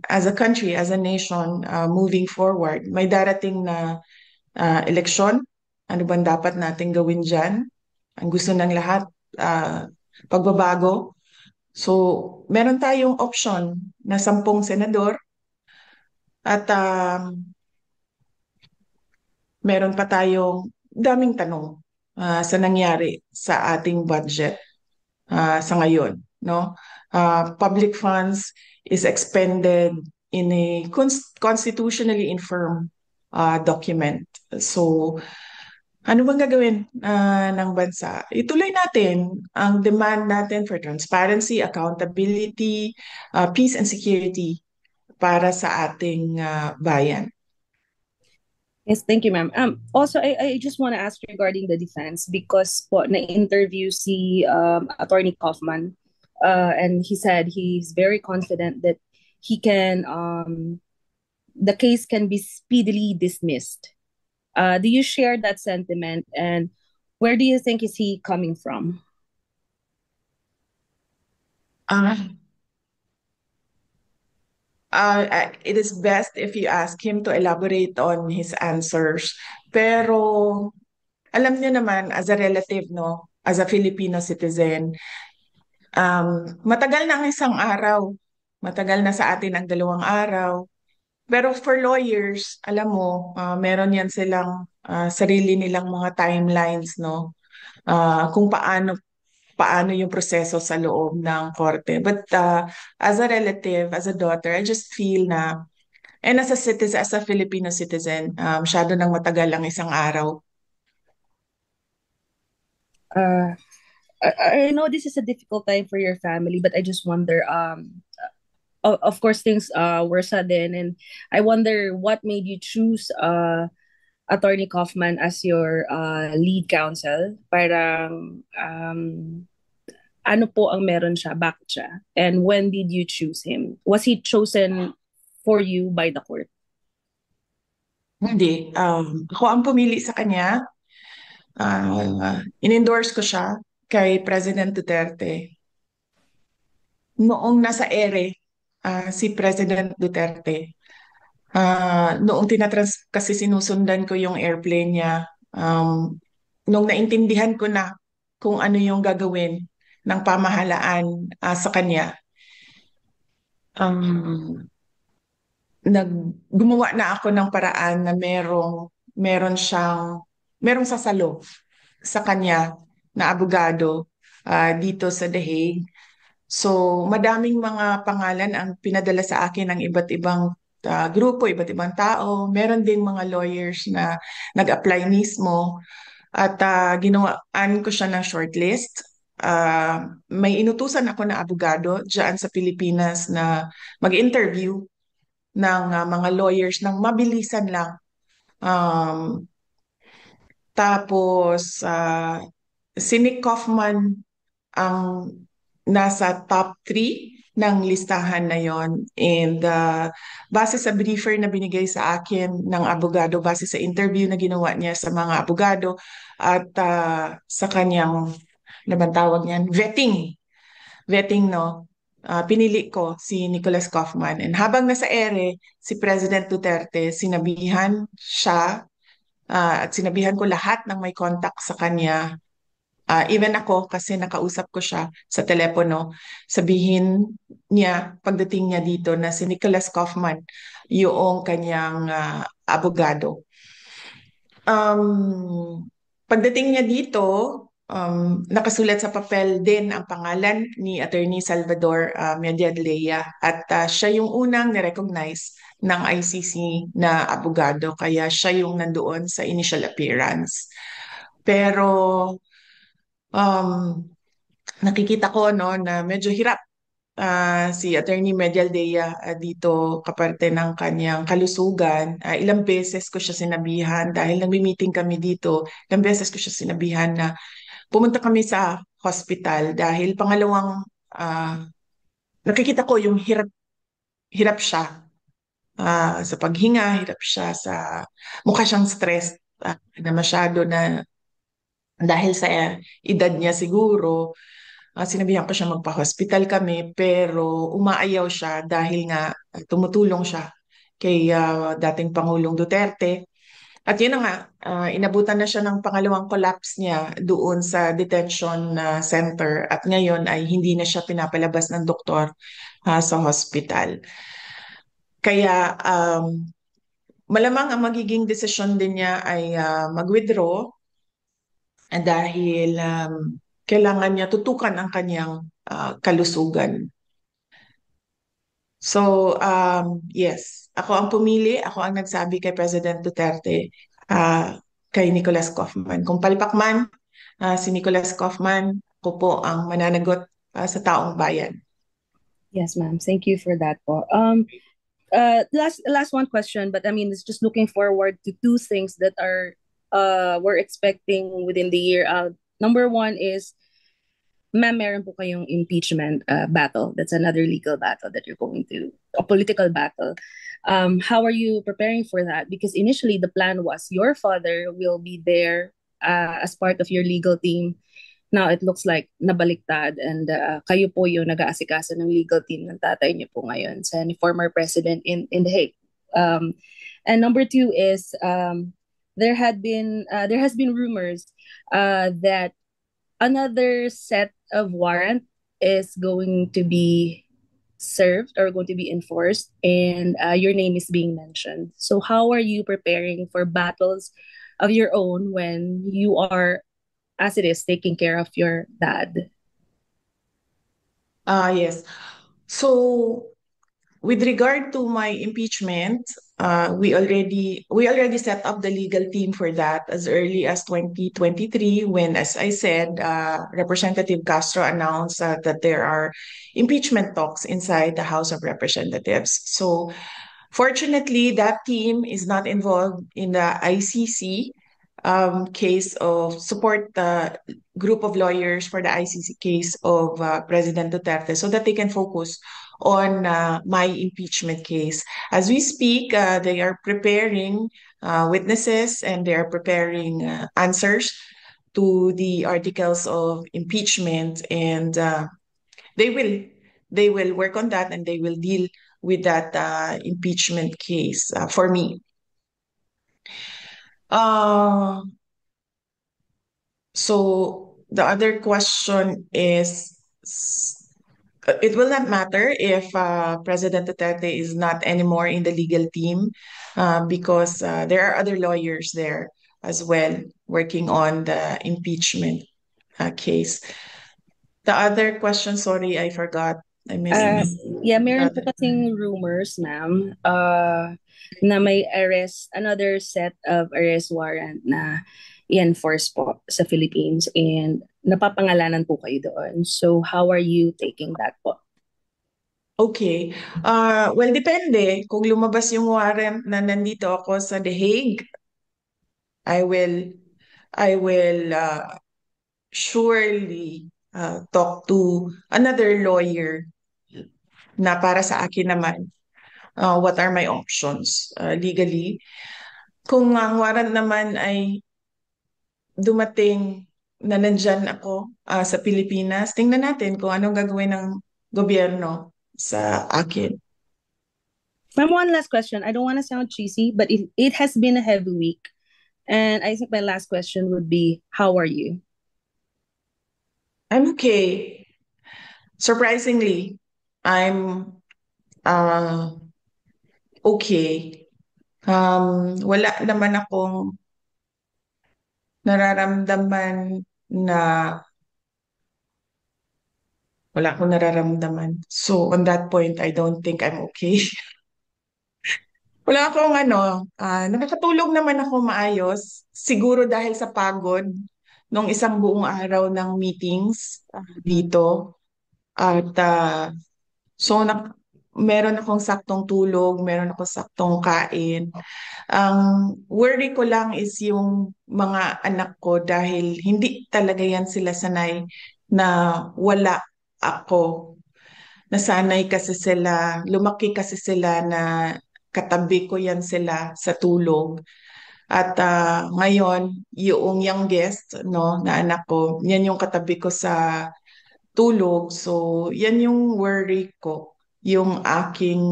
as a country, as a nation, moving forward. May darating na eleksyon. Ano bang dapat natin gawin dyan? Ang gusto ng lahat, uh, pagbabago. So, meron tayong option na 10 senador at meron pa tayong daming tanong sa nangyari sa ating budget sa ngayon, no? Public funds is expended in a constitutionally infirm document. So, ano bang gagawin ng bansa? Ituloy natin ang demand natin for transparency, accountability, peace and security para sa ating bayan. Yes, thank you, ma'am. Also, I just want to ask regarding the defense because po na-interview si Attorney Kaufman, and he said he's very confident that he can the case can be speedily dismissed. Do you share that sentiment, and where do you think is he coming from? Uh, it is best if you ask him to elaborate on his answers. Pero alam niyo naman, as a relative, no, as a Filipino citizen, matagal na ang isang araw. Matagal na sa atin ang 2 araw. Pero for lawyers, alam mo, meron yan silang sarili nilang mga timelines, no? Kung paano yung proseso sa loob ng korte. But as a relative, as a daughter, I just feel na, and as a citizen, as a Filipino citizen, masyado nang matagal ang isang araw. Uh, I know this is a difficult time for your family, but I just wonder. Of course, things were sudden, and I wonder what made you choose Attorney Kaufman as your lead counsel. Parang ano po ang meron siya, bakit siya? And when did you choose him? Was he chosen for you by the court? Hindi. Ako ang pumili sa kanya. In-endorse ko siya kay President Duterte. Noong nasa ere, si President Duterte, noong kasi sinusundan ko yung airplane niya, nung naintindihan ko na kung ano yung gagawin ng pamahalaan sa kanya, um, gumawa na ako ng paraan na merong sasalo sa kanya na abogado dito sa The Hague. So, madaming mga pangalan ang pinadala sa akin ng iba't ibang grupo, iba't ibang tao. Meron ding mga lawyers na nag-apply mismo at ginawaan ko siya ng shortlist. May inutusan ako na abogado dyan sa Pilipinas na mag-interview ng mga lawyers ng mabilisan lang. Um, tapos, si Nick Kaufman ang nasa top 3 ng listahan na yon. And base sa briefer na binigay sa akin ng abogado, base sa interview na ginawa niya sa mga abogado at sa kanyang, ano bang tawag niyan? Vetting, no? Pinili ko si Nicholas Kaufman. And habang nasa ere, si President Duterte, sinabihan siya at sinabihan ko lahat ng may contact sa kanya. Even ako, kasi nakausap ko siya sa telepono, sabihin niya, pagdating niya dito, na si Nicholas Kaufman, yung kanyang abogado. Pagdating niya dito, nakasulat sa papel din ang pangalan ni Attorney Salvador Mediadleya at siya yung unang nirecognize ng ICC na abogado, kaya siya yung nandoon sa initial appearance. Pero um, nakikita ko, no, na medyo hirap si Attorney Medialdea dito kaparte ng kanyang kalusugan. Ilang beses ko siya sinabihan dahil nagmi-meeting kami dito. Ilang beses ko siya sinabihan na pumunta kami sa hospital dahil pangalawang nakikita ko yung hirap siya sa paghinga, hirap siya sa mukha siyang stressed na masyado na dahil sa edad niya siguro. Sinabihan ko siya magpa-hospital kami pero umaayaw siya dahil nga tumutulong siya kay dating Pangulong Duterte. At yun na nga, inabutan na siya ng pangalawang collapse niya doon sa detention center at ngayon ay hindi na siya pinapalabas ng doktor sa hospital. Kaya malamang ang magiging desisyon din niya ay mag-withdraw dahil kailangan niya tutukan ang kanyang kalusugan. So, yes, ako ang pumili, ako ang nagsabi kay President Duterte, kay Nicolas Kaufman. Kung palpak man si Nicolas Kaufman, ako po ang mananagot sa taong bayan. Yes, ma'am. Thank you for that po. Last one question, but I mean, it's just looking forward to two things that are we're expecting within the year. Number one is, ma'am, meron po kayong impeachment battle. That's another legal battle that you're going to, a political battle. How are you preparing for that? Because initially the plan was your father will be there as part of your legal team. Now it looks like nabaliktad, and kayo po yung nag-aasikaso ng legal team ng tatay niyo po ngayon, sa former president in The Hague. And number two is, there has been rumors that another set of warrant is going to be served or going to be enforced, and your name is being mentioned. So how are you preparing for battles of your own when you are, as it is, taking care of your dad? Yes. So, with regard to my impeachment, we already set up the legal team for that as early as 2023 when, as I said, Representative Castro announced that there are impeachment talks inside the House of Representatives. So fortunately, that team is not involved in the ICC case of support the group of lawyers for the ICC case of President Duterte so that they can focus on my impeachment case. As we speak, they are preparing witnesses and they are preparing answers to the articles of impeachment, and they will they will work on that and they will deal with that impeachment case for me. Uh, so the other question is, it will not matter if President Duterte is not anymore in the legal team because there are other lawyers there as well working on the impeachment case. The other question, sorry, I forgot. I missed Uh, yeah, the meron po other. kasing rumors, ma'am, na may another set of arrest warrant na i-enforce po sa Philippines, and napapangalanan po kayo doon. So how are you taking that po? Okay. Well, depende. Kung lumabas yung warrant na nandito ako sa The Hague, I will I will surely talk to another lawyer na para sa akin naman what are my options legally. Kung ang warrant naman ay dumating na nandyan ako sa Pilipinas, tingnan natin kung anong gagawin ng gobyerno sa akin. Ma'am, one last question. I don't want to sound cheesy, but it has been a heavy week. And I think my last question would be, how are you? I'm okay. Surprisingly, I'm uh, okay. Wala naman akong nararamdaman na wala akong nararamdaman. So on that point, I don't think I'm okay. Wala akong nakakatulog naman ako maayos. Siguro dahil sa pagod nung isang buong araw ng meetings dito. At so meron akong saktong tulog, meron akong saktong kain. Ang worry ko lang is yung mga anak ko dahil hindi talaga yan sila sanay na wala ako. Nasanay kasi sila, lumaki kasi sila na katabi ko yan sila sa tulog. At ngayon, yung youngest, no, na anak ko, yan yung katabi ko sa tulog. So, yan yung worry ko, yung aking